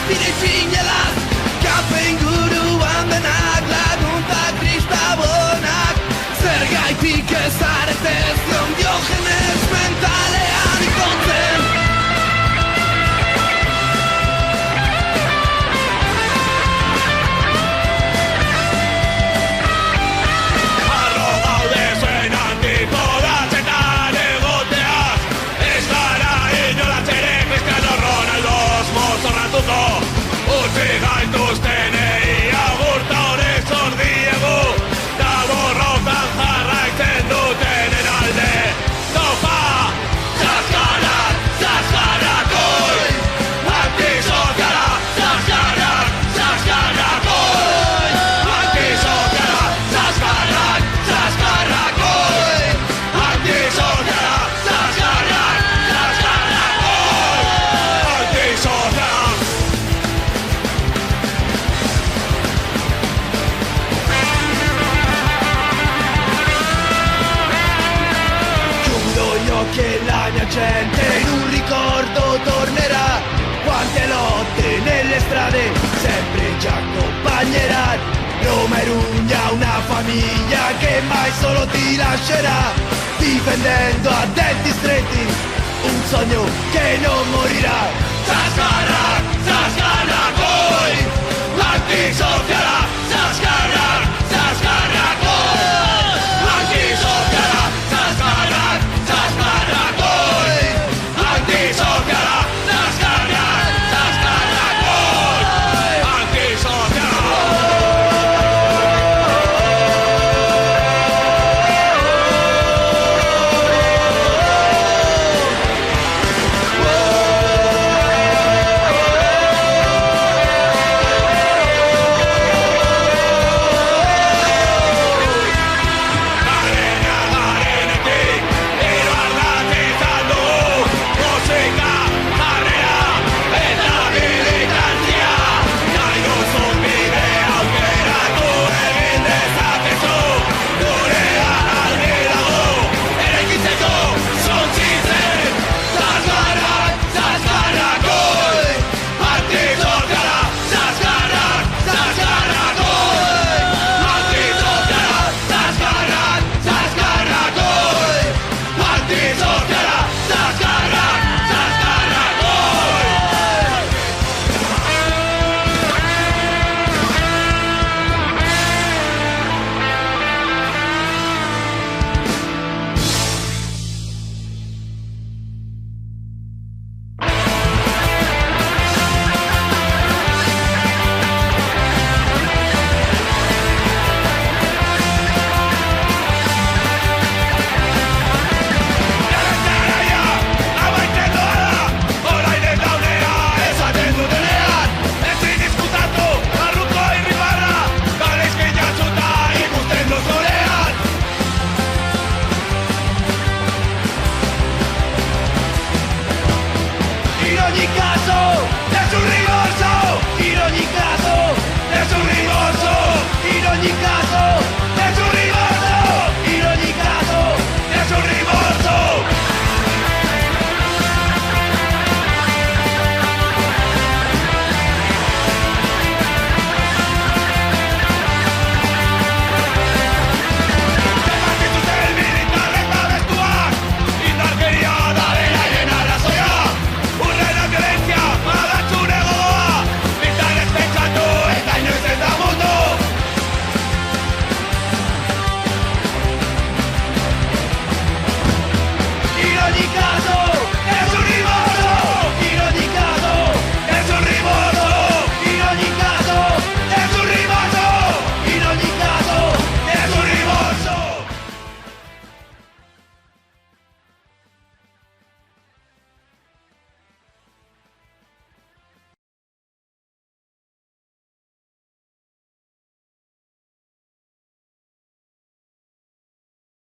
bide txinelaz Kafe inguruan denak lagunta kristabonak Zergaitik ezarete zion Diogenes mentalean ikotzen Arro gaude zuen antipodatzetan egoteaz Ez gara inolaz ere Cristiano Ronaldoz mozorratuko Utsi gaituztenei agurta horrek zor diegu Da borrokan jarraitzen dutenen alde Topa! Zaskarak! Zaskarak! Oi! Antisoziala! Zaskarak! Zaskarak! Oi! Antisoziala! Zaskarak! Zaskarak! Oi! Antisoziala! Zaskarak! Zaskarak! Oi! Antisoziala! Giuro io che la mia gente in un ricordo tornerà Quante lotte nelle strade sempre ci accompagneranno Roma e Rugna una famiglia che mai solo ti lascerà Difendendo a denti stretti un sogno che non morirà Zaskarak! Zaskarak! Oi! Antisoziala!